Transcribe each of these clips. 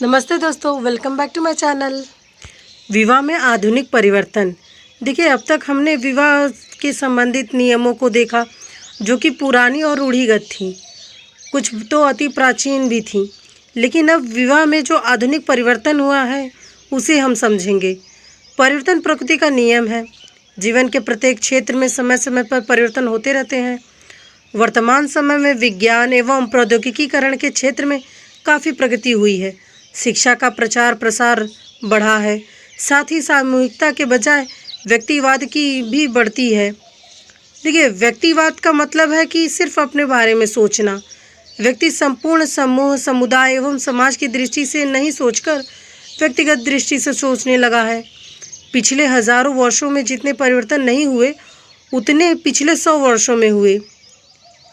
नमस्ते दोस्तों, welcome back to my channel. विवाह में आधुनिक परिवर्तन। देखिए, अब तक हमने विवाह के संबंधित नियमों को देखा जो कि पुरानी और रूढ़िगत थी, कुछ तो अति प्राचीन भी थी। लेकिन अब विवाह में जो आधुनिक परिवर्तन हुआ है उसे हम समझेंगे। परिवर्तन प्रकृति का नियम है। जीवन के प्रत्येक क्षेत्र में समय समय पर परिवर्तन होते रहते हैं। वर्तमान समय में विज्ञान एवं प्रौद्योगिकीकरण के क्षेत्र में काफ़ी प्रगति हुई है। शिक्षा का प्रचार प्रसार बढ़ा है, साथ ही सामूहिकता के बजाय व्यक्तिवाद की भी बढ़ती है। देखिए, व्यक्तिवाद का मतलब है कि सिर्फ अपने बारे में सोचना। व्यक्ति संपूर्ण समूह, समुदाय एवं समाज की दृष्टि से नहीं सोचकर व्यक्तिगत दृष्टि से सोचने लगा है। पिछले हजारों वर्षों में जितने परिवर्तन नहीं हुए उतने पिछले 100 वर्षों में हुए।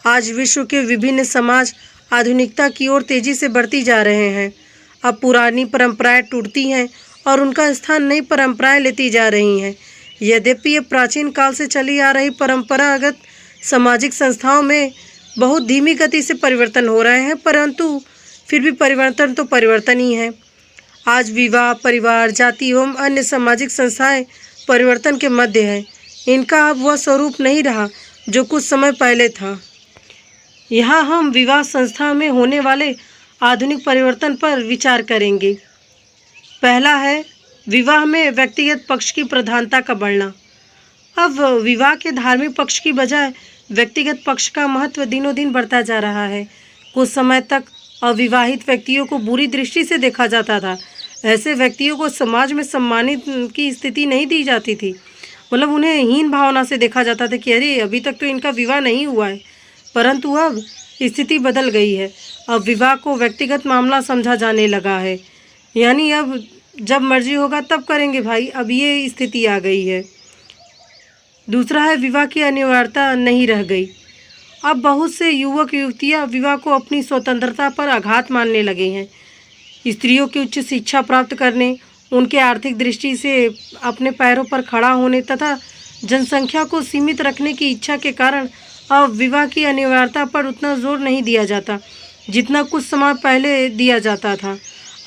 आज विश्व के विभिन्न समाज आधुनिकता की ओर तेजी से बढ़ती जा रहे हैं। अब पुरानी परंपराएं टूटती हैं और उनका स्थान नई परंपराएं लेती जा रही हैं। यद्यपि ये प्राचीन काल से चली आ रही परंपरागत सामाजिक संस्थाओं में बहुत धीमी गति से परिवर्तन हो रहे हैं, परंतु फिर भी परिवर्तन तो परिवर्तन ही है। आज विवाह, परिवार, जाति एवं अन्य सामाजिक संस्थाएं परिवर्तन के मध्य हैं। इनका अब वह स्वरूप नहीं रहा जो कुछ समय पहले था। यहाँ हम विवाह संस्था में होने वाले आधुनिक परिवर्तन पर विचार करेंगे। पहला है विवाह में व्यक्तिगत पक्ष की प्रधानता का बढ़ना। अब विवाह के धार्मिक पक्ष की बजाय व्यक्तिगत पक्ष का महत्व दिनों दिन बढ़ता जा रहा है। कुछ समय तक अविवाहित व्यक्तियों को बुरी दृष्टि से देखा जाता था। ऐसे व्यक्तियों को समाज में सम्मानित की स्थिति नहीं दी जाती थी। मतलब उन्हें हीन भावना से देखा जाता था कि अरे, अभी तक तो इनका विवाह नहीं हुआ है। परंतु अब स्थिति बदल गई है। अब विवाह को व्यक्तिगत मामला समझा जाने लगा है। यानी अब जब मर्जी होगा तब करेंगे भाई, अब ये स्थिति आ गई है। दूसरा है विवाह की अनिवार्यता नहीं रह गई। अब बहुत से युवक युवतियां विवाह को अपनी स्वतंत्रता पर आघात मानने लगे हैं। स्त्रियों की उच्च शिक्षा प्राप्त करने, उनके आर्थिक दृष्टि से अपने पैरों पर खड़ा होने तथा जनसंख्या को सीमित रखने की इच्छा के कारण अब विवाह की अनिवार्यता पर उतना जोर नहीं दिया जाता जितना कुछ समय पहले दिया जाता था।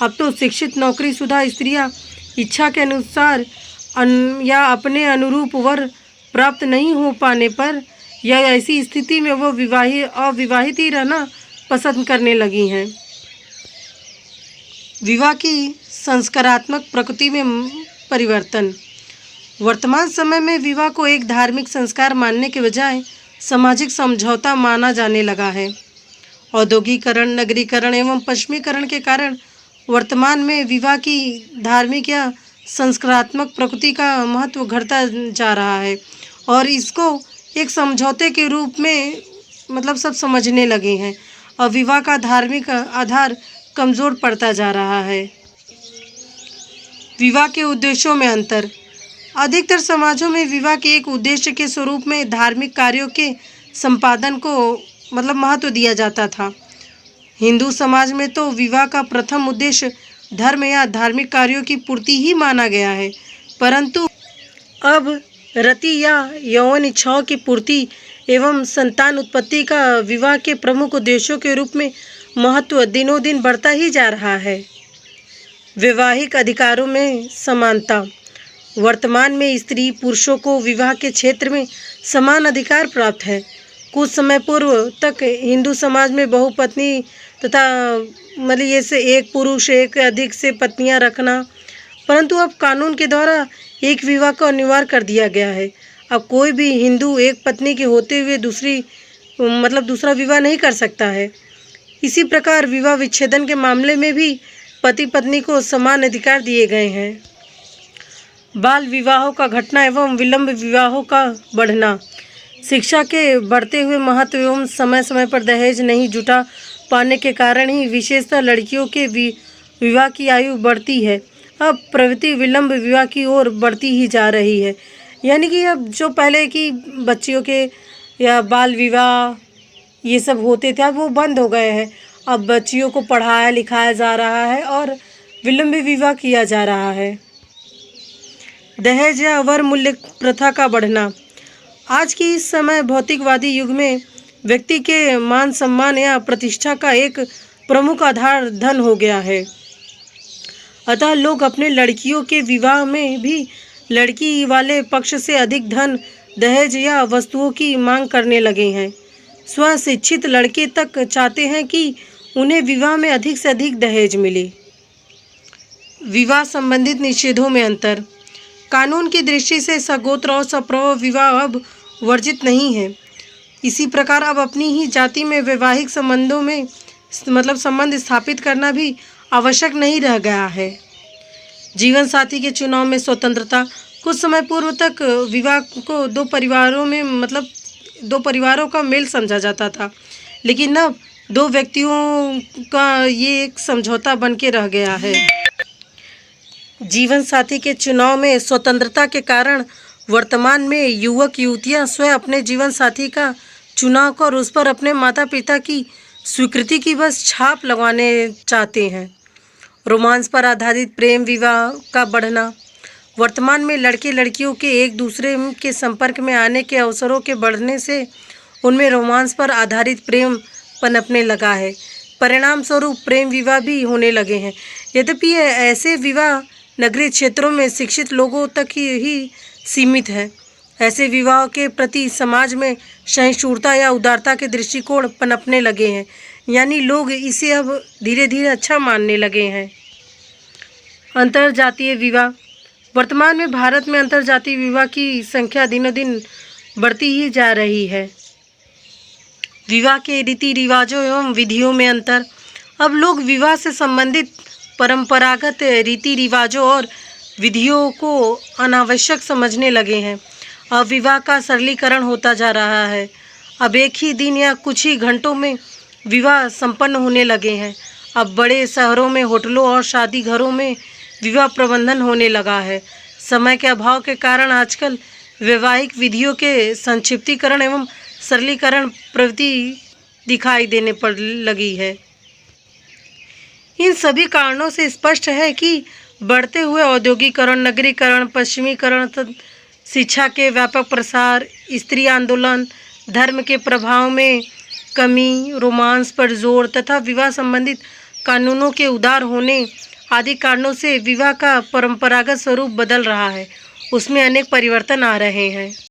अब तो शिक्षित नौकरीशुदा स्त्रियां इच्छा के अनुसार या अपने अनुरूप वर प्राप्त नहीं हो पाने पर या ऐसी स्थिति में वो अविवाहित ही रहना पसंद करने लगी हैं। विवाह की संस्कारात्मक प्रकृति में परिवर्तन। वर्तमान समय में विवाह को एक धार्मिक संस्कार मानने के बजाय सामाजिक समझौता माना जाने लगा है। औद्योगिकरण, नगरीकरण एवं पश्चिमीकरण के कारण वर्तमान में विवाह की धार्मिक या संस्कारात्मक प्रकृति का महत्व घटता जा रहा है और इसको एक समझौते के रूप में सब समझने लगे हैं। और विवाह का धार्मिक आधार कमज़ोर पड़ता जा रहा है। विवाह के उद्देश्यों में अंतर। अधिकतर समाजों में विवाह के एक उद्देश्य के स्वरूप में धार्मिक कार्यों के संपादन को महत्व दिया जाता था। हिंदू समाज में तो विवाह का प्रथम उद्देश्य धर्म या धार्मिक कार्यों की पूर्ति ही माना गया है, परंतु अब रति या यौवन इच्छाओं की पूर्ति एवं संतान उत्पत्ति का विवाह के प्रमुख उद्देश्यों के रूप में महत्व दिनों दिन बढ़ता ही जा रहा है। वैवाहिक अधिकारों में समानता। वर्तमान में स्त्री पुरुषों को विवाह के क्षेत्र में समान अधिकार प्राप्त है। कुछ समय पूर्व तक हिंदू समाज में बहुपत्नी तथा ये से एक पुरुष एक अधिक से पत्नियां रखना, परंतु अब कानून के द्वारा एक विवाह को अनिवार्य कर दिया गया है। अब कोई भी हिंदू एक पत्नी के होते हुए दूसरा विवाह नहीं कर सकता है। इसी प्रकार विवाह विच्छेदन के मामले में भी पति पत्नी को समान अधिकार दिए गए हैं। बाल विवाहों का घटना एवं विलंब विवाहों का बढ़ना। शिक्षा के बढ़ते हुए महत्व एवं समय समय पर दहेज नहीं जुटा पाने के कारण ही विशेषतः लड़कियों के विवाह की आयु बढ़ती है। अब प्रवृत्ति विलंब विवाह की ओर बढ़ती ही जा रही है। यानी कि अब जो पहले की बच्चियों के या बाल विवाह ये सब होते थे, अब वो बंद हो गए हैं। अब बच्चियों को पढ़ाया लिखाया जा रहा है और विलंब विवाह किया जा रहा है। दहेज या वर मूल्य प्रथा का बढ़ना। आज की इस समय भौतिकवादी युग में व्यक्ति के मान सम्मान या प्रतिष्ठा का एक प्रमुख आधार धन हो गया है। अतः लोग अपने लड़कियों के विवाह में भी लड़की वाले पक्ष से अधिक धन, दहेज या वस्तुओं की मांग करने लगे हैं। स्वशिक्षित लड़के तक चाहते हैं कि उन्हें विवाह में अधिक से अधिक दहेज मिले। विवाह संबंधित निषेधों में अंतर। कानून की दृष्टि से सगोत्र और सप्रव विवाह अब वर्जित नहीं है। इसी प्रकार अब अपनी ही जाति में वैवाहिक संबंधों में संबंध स्थापित करना भी आवश्यक नहीं रह गया है। जीवन साथी के चुनाव में स्वतंत्रता। कुछ समय पूर्व तक विवाह को दो परिवारों का मेल समझा जाता था, लेकिन अब दो व्यक्तियों का ये एक समझौता बन के रह गया है। जीवन साथी के चुनाव में स्वतंत्रता के कारण वर्तमान में युवक युवतियां स्वयं अपने जीवन साथी का चुनाव कर उस पर अपने माता पिता की स्वीकृति की बस छाप लगवाने चाहते हैं। रोमांस पर आधारित प्रेम विवाह का बढ़ना। वर्तमान में लड़के लड़कियों के एक दूसरे के संपर्क में आने के अवसरों के बढ़ने से उनमें रोमांस पर आधारित प्रेम पनपने लगा है। परिणाम स्वरूप प्रेम विवाह भी होने लगे हैं। यद्यपि ऐसे विवाह नगरीय क्षेत्रों में शिक्षित लोगों तक ही सीमित है। ऐसे विवाह के प्रति समाज में सहिष्णुता या उदारता के दृष्टिकोण पनपने लगे हैं, यानी लोग इसे अब धीरे धीरे अच्छा मानने लगे हैं। अंतरजातीय विवाह। वर्तमान में भारत में अंतरजातीय विवाह की संख्या दिनों दिन बढ़ती ही जा रही है। विवाह के रीति रिवाजों एवं विधियों में अंतर। अब लोग विवाह से संबंधित परंपरागत रीति रिवाजों और विधियों को अनावश्यक समझने लगे हैं। अब विवाह का सरलीकरण होता जा रहा है। अब एक ही दिन या कुछ ही घंटों में विवाह संपन्न होने लगे हैं। अब बड़े शहरों में होटलों और शादी घरों में विवाह प्रबंधन होने लगा है। समय के अभाव के कारण आजकल वैवाहिक विधियों के संक्षिप्तीकरण एवं सरलीकरण प्रवृत्ति दिखाई देने पर लगी है। इन सभी कारणों से स्पष्ट है कि बढ़ते हुए औद्योगिकरण, नगरीकरण, पश्चिमीकरण, शिक्षा के व्यापक प्रसार, स्त्री आंदोलन, धर्म के प्रभाव में कमी, रोमांस पर जोर तथा विवाह संबंधित कानूनों के उदार होने आदि कारणों से विवाह का परंपरागत स्वरूप बदल रहा है। उसमें अनेक परिवर्तन आ रहे हैं।